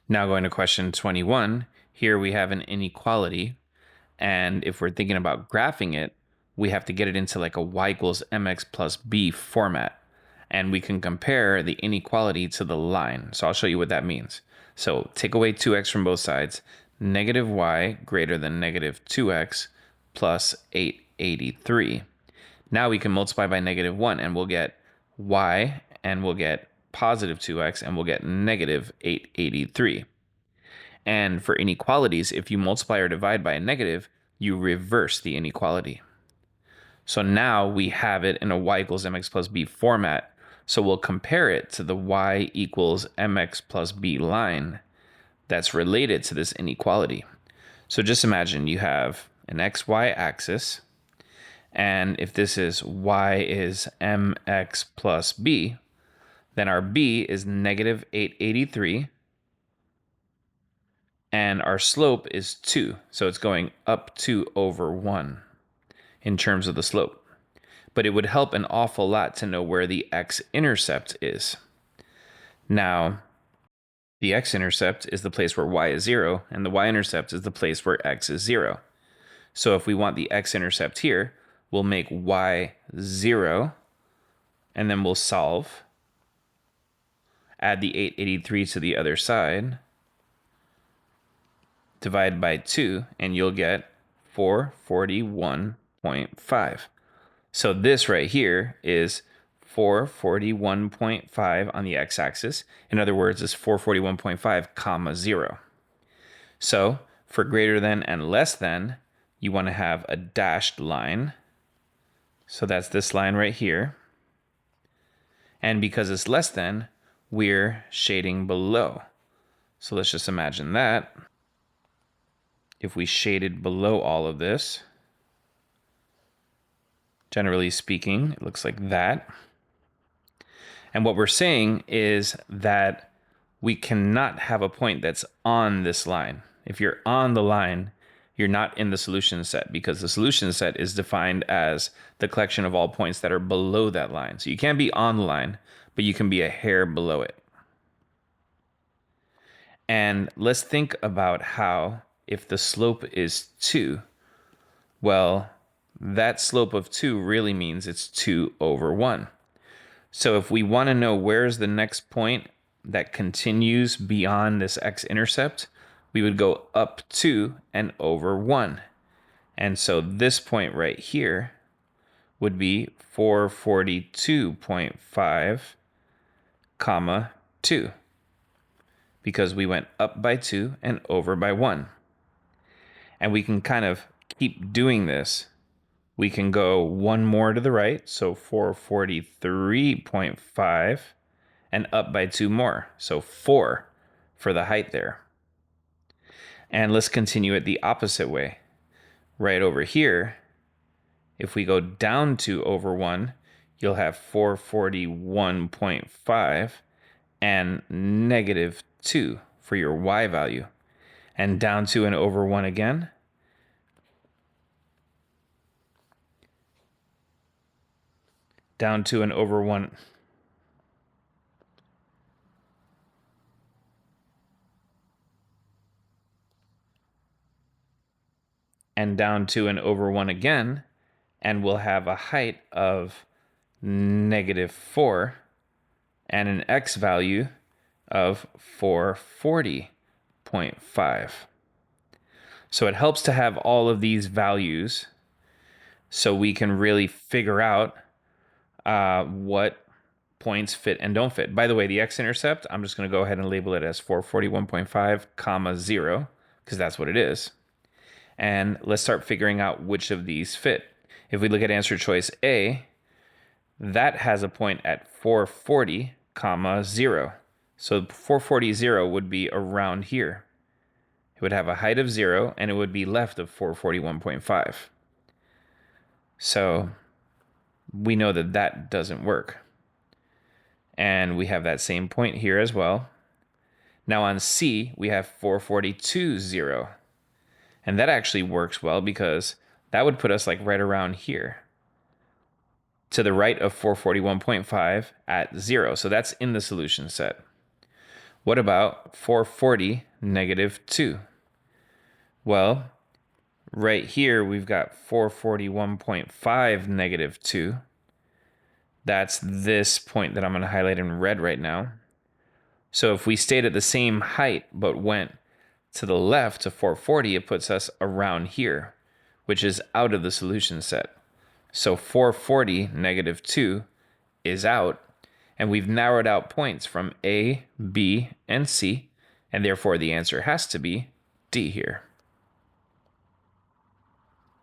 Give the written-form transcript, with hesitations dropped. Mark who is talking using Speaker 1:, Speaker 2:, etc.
Speaker 1: Now going to question 21, here we have an inequality. And if we're thinking about graphing it, we have to get it into like a y equals mx plus b format. And we can compare the inequality to the line. So I'll show you what that means. So take away 2x from both sides. Negative y greater than negative 2x plus 883. Now we can multiply by negative 1 and we'll get y and we'll get positive 2x and we'll get negative 883. And for inequalities, if you multiply or divide by a negative, you reverse the inequality. So now we have it in a y equals mx plus b format. So we'll compare it to the y equals mx plus b line that's related to this inequality. So just imagine you have an xy axis, and if this is y is mx plus b, then our b is negative 883, and our slope is 2. So it's going up 2 over 1 in terms of the slope. But it would help an awful lot to know where the x-intercept is. Now, the x-intercept is the place where y is 0, and the y-intercept is the place where x is 0. So if we want the x-intercept here, we'll make y 0, and then we'll solve. Add the 883 to the other side. Divide by 2, and you'll get 441.5. So this right here is 441.5 on the x-axis. In other words, it's 441.5 comma 0. So for greater than and less than, you want to have a dashed line. So that's this line right here. And because it's less than, we're shading below. So let's just imagine that. If we shaded below all of this, generally speaking, it looks like that. And what we're saying is that we cannot have a point that's on this line. If you're on the line, you're not in the solution set, because the solution set is defined as the collection of all points that are below that line. So you can't be on the line, but you can be a hair below it. And let's think about how, if the slope is 2, well, that slope of 2 really means it's 2 over 1. So if we want to know where's the next point that continues beyond this x-intercept, we would go up 2 and over 1. And so this point right here would be 442.5, comma 2, because we went up by 2 and over by 1. And we can kind of keep doing this. We can go one more to the right, so 443.5, and up by 2 more, so 4 for the height there. And let's continue it the opposite way. Right over here, if we go down 2 over 1, you'll have 441.5 and negative 2 for your y value. And down 2 and over 1 again. Down 2 and over 1. And down 2 and over 1 again. And we'll have a height of negative 4 and an x value of 440.5. So it helps to have all of these values so we can really figure out what points fit and don't fit. By the way, the x-intercept, I'm just going to go ahead and label it as 441.5, comma 0, because that's what it is. And let's start figuring out which of these fit. If we look at answer choice A, that has a point at 440, comma 0. So 440 would be around here. It would have a height of 0, and it would be left of 441.5. So we know that that doesn't work. And we have that same point here as well. Now on C, we have 442.0. And that actually works well because that would put us like right around here, to the right of 441.5 at 0. So that's in the solution set. What about 440, negative 2? Well, right here, we've got 441.5, negative 2. That's this point that I'm going to highlight in red right now. So if we stayed at the same height but went to the left to 440, it puts us around here, which is out of the solution set. So 440, negative 2 is out, and we've narrowed out points from A, B, and C, and therefore the answer has to be D here.